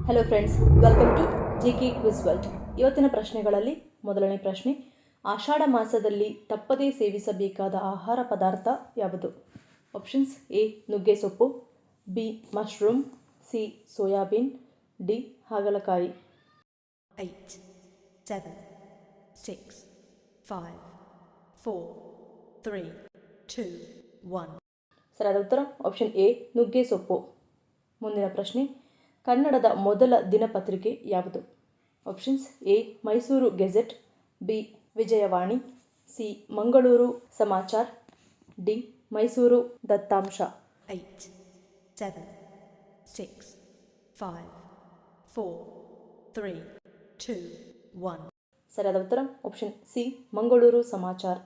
Hello friends, welcome to GK quiz world. ಇವತ್ತಿನ ಪ್ರಶ್ನೆಗಳಲ್ಲಿ ಮೊದಲನೇ ಪ್ರಶ್ನೆ, ಆಷಾಢ ಮಾಸದಲ್ಲಿ ತಪ್ಪದೇ ಸೇವಿಸಬೇಕಾದ ಆಹಾರ ಪದಾರ್ಥ ಯಾವುದು? ಆಪ್ಷನ್ಸ್: ಎ ನುಗ್ಗೆ ಸೊಪ್ಪು, B mushroom, C soybean, D ಹಾಗಲಕಾಯಿ. 8, 7, 6, 5, 4, 3, 2, 1. ಸರಿಯಾದ ಉತ್ತರ ಆಪ್ಷನ್ ಎ ನುಗ್ಗೆ ಸೊಪ್ಪು. ಮುಂದಿನ ಪ್ರಶ್ನೆ, ಕನ್ನಡದ ಮೊದಲ ದಿನಪತ್ರಿಕೆ ಯಾವುದು? Options: A Mysuru gazette, B Vijayavani, C Mangaluru ಸಮಾಚಾರ, ಡಿ ಮೈಸೂರು ದತ್ತಾಂಶ. 8, 7, 6, 5, 4, 3, 2, 1. ಸರಿಯಾದ ಉತ್ತರ ಆಪ್ಷನ್ ಸಿ ಮಂಗಳೂರು ಸಮಾಚಾರ.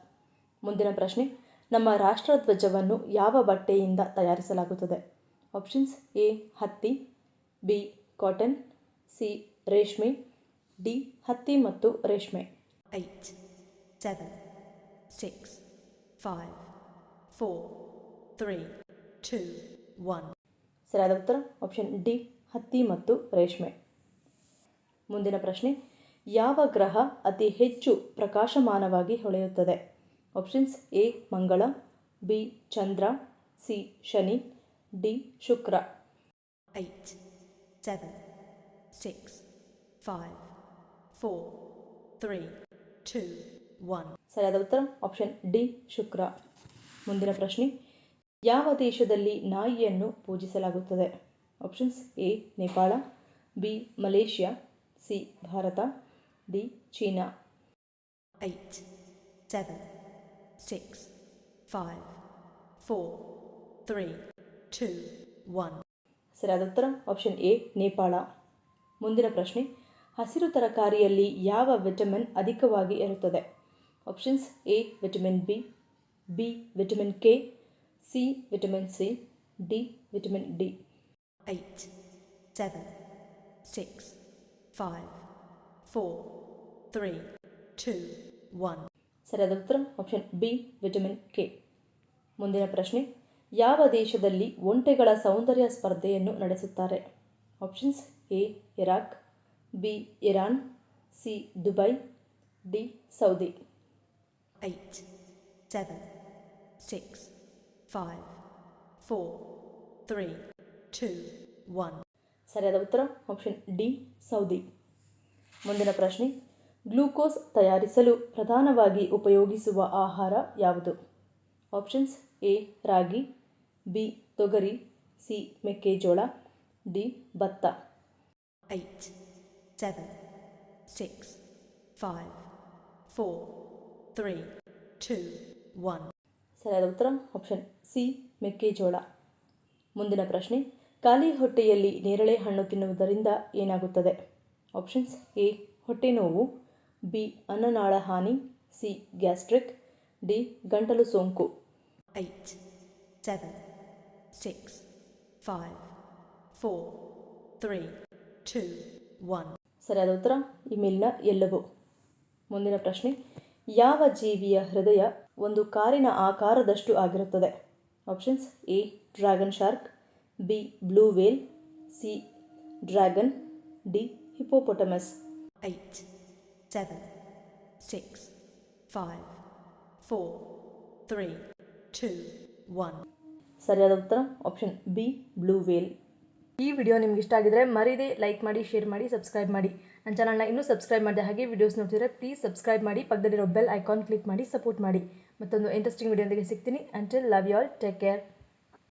ಮುಂದಿನ ಪ್ರಶ್ನೆ, ನಮ್ಮ ರಾಷ್ಟ್ರಧ್ವಜವನ್ನು ಯಾವ ಬಟ್ಟೆಯಿಂದ ತಯಾರಿಸಲಾಗುತ್ತದೆ? ಆಪ್ಷನ್ಸ್: ಎ ಹತ್ತಿ, ಬಿ ಕಾಟನ್, ಸಿ ರೇಷ್ಮೆ, ಡಿ ಹತ್ತಿ ಮತ್ತು ರೇಷ್ಮೆ. 8, 7, 6, 5, 4, 3, 2, 1. ಸರಿಯಾದ ಉತ್ತರ ಆಪ್ಷನ್ ಡಿ ಹತ್ತಿ ಮತ್ತು ರೇಷ್ಮೆ. ಮುಂದಿನ ಪ್ರಶ್ನೆ, ಯಾವ ಗ್ರಹ ಅತಿ ಹೆಚ್ಚು ಪ್ರಕಾಶಮಾನವಾಗಿ ಹೊಳೆಯುತ್ತದೆ? ಆಪ್ಷನ್ಸ್: ಎ ಮಂಗಳ, ಬಿ ಚಂದ್ರ, ಸಿ ಶನಿ, ಡಿ ಶುಕ್ರ. 8, 7, 6, 5, 4, 3, 2, 1. ಸರಿಯಾದ ಉತ್ತರ ಆಪ್ಷನ್ ಡಿ ಶುಕ್ರ. ಮುಂದಿನ ಪ್ರಶ್ನೆ, ಯಾವ ದೇಶದಲ್ಲಿ ನಾಯಿಯನ್ನು ಪೂಜಿಸಲಾಗುತ್ತದೆ? Options: A Nepal, B Malaysia, C Bharat, D China. 8, 7, 6, 5, 4, 3, 2, 1. ಸರಿಯಾದ ಉತ್ತರ ಆಪ್ಷನ್ ಎ ನೇಪಾಳ. ಮುಂದಿನ ಪ್ರಶ್ನೆ, ಹಸಿರು ತರಕಾರಿಯಲ್ಲಿ ಯಾವ ವಿಟಮಿನ್ ಅಧಿಕವಾಗಿ ಇರುತ್ತದೆ? Options: A vitamin B, B vitamin K, C vitamin C, D vitamin D. 8, 7, 6, 5, 4, 3, 2, 1. ಸರಿಯಾದ ಉತ್ತರ ಆಪ್ಷನ್ ಬಿ ವಿಟಮಿನ್ ಕೆ. ಮುಂದಿನ ಪ್ರಶ್ನೆ, ಯಾವ ದೇಶದಲ್ಲಿ ಒಂಟೆಗಳ ಸೌಂದರ್ಯ ಸ್ಪರ್ಧೆಯನ್ನು ನಡೆಸುತ್ತಾರೆ? Options: A Iraq, B Iran, C Dubai, D Saudi. 8, 7, 6, 5, 4, 3, 2, 1. ಸರಿಯಾದ ಉತ್ತರ ಆಪ್ಷನ್ ಡಿ ಸೌದಿ. ಮುಂದಿನ ಪ್ರಶ್ನೆ, ಗ್ಲೂಕೋಸ್ ತಯಾರಿಸಲು ಪ್ರಧಾನವಾಗಿ ಉಪಯೋಗಿಸುವ ಆಹಾರ ಯಾವುದು? ಆಪ್ಷನ್ಸ್: ಎ ರಾಗಿ, ಬಿ ತೊಗರಿ, ಸಿ ಮೆಕ್ಕೆಜೋಳ, ಡಿ ಭತ್ತ. 8, 7, 6, 5, 4, 3, 2, 1. ಸರಿಯಾದ ಉತ್ತರ ಆಪ್ಷನ್ ಸಿ ಮೆಕ್ಕೆಜೋಳ. ಮುಂದಿನ ಪ್ರಶ್ನೆ, ಖಾಲಿ ಹೊಟ್ಟೆಯಲ್ಲಿ ನೇರಳೆ ಹಣ್ಣು ತಿನ್ನುವುದರಿಂದ ಏನಾಗುತ್ತದೆ? ಆಪ್ಷನ್ಸ್: ಎ ಹೊಟ್ಟೆ ನೋವು, ಬಿ ಅನ್ನನಾಳ ಹಾನಿ, ಸಿ ಗ್ಯಾಸ್ಟ್ರಿಕ್, ಡಿ ಗಂಟಲು ಸೋಂಕು. 8, 7, 6, 5, 4, 3, 2, 1. ಸರಿಯಾದ ಉತ್ತರ ಈ ಮೇಲಿನ ಎಲ್ಲವೂ. ಮುಂದಿನ ಪ್ರಶ್ನೆ, ಯಾವ ಜೀವಿಯ ಹೃದಯ ಒಂದು ಕಾರಿನ ಆಕಾರದಷ್ಟು ಆಗಿರುತ್ತದೆ? Options: A dragon shark, B blue whale, C dragon, D hippopotamus. 8, 7, 6, 5, 4, 3, 2, 1. ಸರಿಯಾದ ಉತ್ತರ ಆಪ್ಷನ್ ಬಿ ಬ್ಲೂ ವೇಲ್. ಈ ವಿಡಿಯೋ ನಿಮ್ಗೆ ಇಷ್ಟ ಆಗಿದ್ರೆ ಮರೀದೆ ಲೈಕ್ ಮಾಡಿ, ಶೇರ್ ಮಾಡಿ, ಸಬ್ಸ್ಕ್ರೈಬ್ ಮಾಡಿ. ನನ್ನ ಚಾನಲ್ನ ಇನ್ನೂ ಸಬ್ಸ್ಕ್ರೈಬ್ ಮಾಡಿದೆ ಹಾಗೆ ವಿಡಿಯೋಸ್ ನೋಡ್ತಿದ್ರೆ ಪ್ಲೀಸ್ ಸಬ್ಸ್ಕ್ರೈಬ್ ಮಾಡಿ, ಪಕ್ಕದಲ್ಲಿರೋ ಬೆಲ್ ಐಕಾನ್ ಕ್ಲಿಕ್ ಮಾಡಿ ಸಪೋರ್ಟ್ ಮಾಡಿ. ಮತ್ತೊಂದು ಇಂಟ್ರೆಸ್ಟಿಂಗ್ ವಿಡಿಯೋದೊಂದಿಗೆ ಸಿಗ್ತೀನಿ. Until love you all, take care.